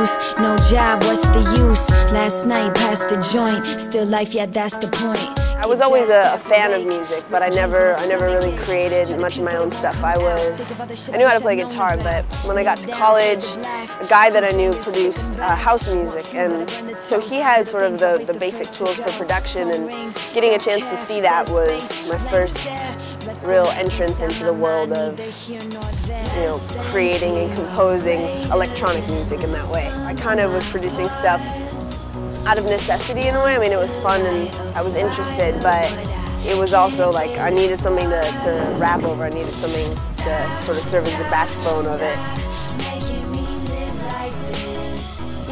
juice. No job, what's the use? Last night past the joint, still life, yeah, that's the point. I was always a fan of music, but I never really created much of my own stuff. I knew how to play guitar, but when I got to college, a guy that I knew produced house music, and so he had sort of the basic tools for production, and getting a chance to see that was my first real entrance into the world of, creating and composing electronic music in that way. I kind of was producing stuff out of necessity in a way. I mean, it was fun and I was interested, but it was also like I needed something to rap over. I needed something to sort of serve as the backbone of it.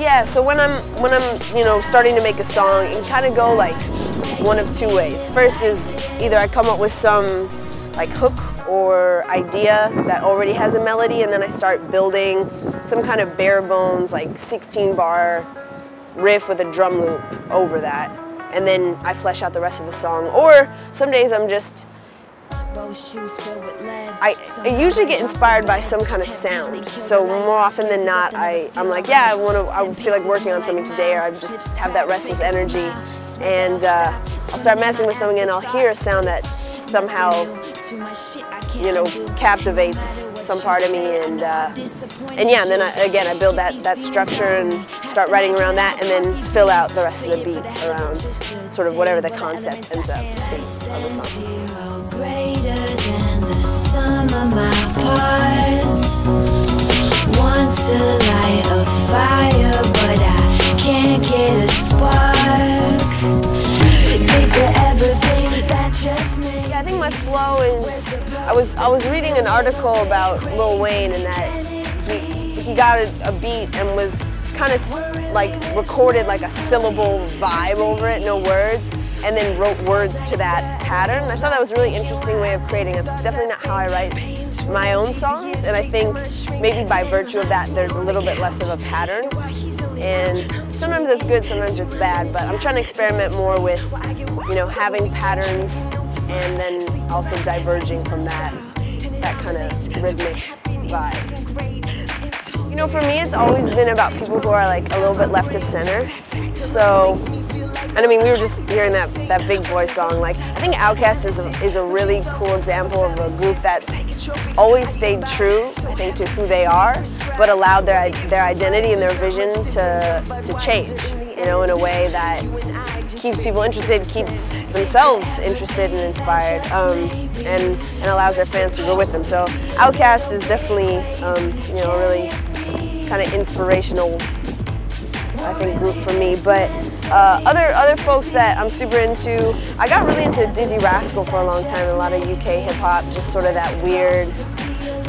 Yeah, so when I'm starting to make a song, it can kind of go like one of two ways. First is either I come up with some like hook or idea that already has a melody, and then I start building some kind of bare bones like 16-bar riff with a drum loop over that, and then I flesh out the rest of the song. Or some days I usually get inspired by some kind of sound. So more often than not, I'm like, yeah, I feel like working on something today, or I just have that restless energy, and I'll start messing with something, and I'll hear a sound that somehow, captivates some part of me, and yeah, and then I build that structure and start writing around that, and then fill out the rest of the beat around sort of whatever the concept ends up being of the song. Want to light a fire, but I can't get a spark. Did you ever think that just me? Yeah, I think my flow is, I was reading an article about Lil Wayne, and that he got a beat and was kind of like recorded like a syllable vibe over it, no words, and then wrote words to that pattern. I thought that was a really interesting way of creating. It's definitely not how I write my own songs, and I think maybe by virtue of that there's a little bit less of a pattern, and sometimes it's good, sometimes it's bad, but I'm trying to experiment more with having patterns and then also diverging from that kind of rhythmic vibe. For me it's always been about people who are like a little bit left of center. So, and I mean, we were just hearing that Big Boy song. Like, I think Outkast is a really cool example of a group that's always stayed true, I think, to who they are, but allowed their identity and their vision to change, in a way that keeps people interested, keeps themselves interested and inspired, and allows their fans to go with them. So Outkast is definitely, a really kind of inspirational, I think, group for me. But other folks that I'm super into, I got really into Dizzy Rascal for a long time, a lot of UK hip hop, just sort of that weird,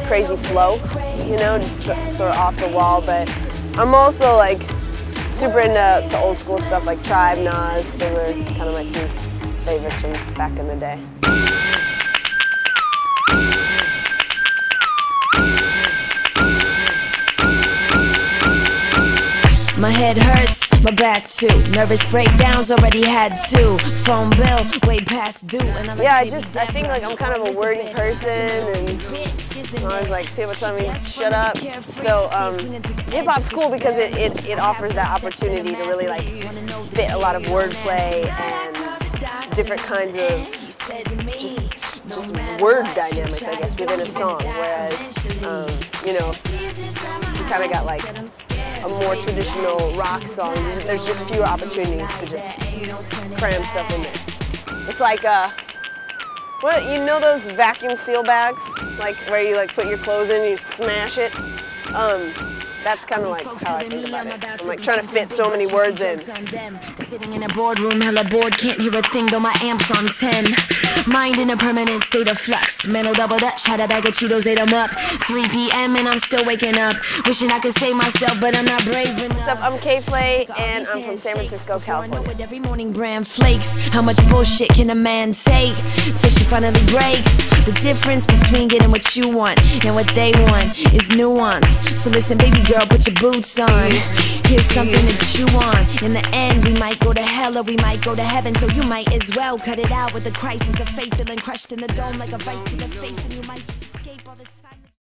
crazy flow, just sort of off the wall. But I'm also like super into old school stuff like Tribe, Nas. They were kind of my two favorites from back in the day. My head hurts, my back too. Nervous breakdowns, already had two. Phone bill, way past due. Yeah, I think like I'm kind of a wordy person, and I always like people tell me shut up. So hip hop's cool because it offers that opportunity to really like fit a lot of wordplay and different kinds of just word dynamics, I guess, within a song. Whereas you kind of got like a more traditional rock song, there's just fewer opportunities to just cram stuff in there. It's like, those vacuum seal bags, like where you like put your clothes in and you smash it? That's kind of like how I think about it. I'm like trying to fit so many words in. Sitting in a boardroom, hella bored, can't hear a thing though my amp's on 10. Mind in a permanent state of flux. Mental double dutch, had a bag of Cheetos, ate them up. 3 p.m. and I'm still waking up. Wishing I could save myself, but I'm not brave enough. What's up, I'm K.FLAY, and I'm from San Francisco, California. With every morning bran flakes, how much bullshit can a man take till she finally breaks? The difference between getting what you want and what they want is nuance. So listen, baby girl, put your boots on. Here's something to chew on. In the end, we might go to hell or we might go to heaven. So you might as well cut it out with the crisis of faith, feeling crushed in the dome like a vice to the face, and you might just escape all the time.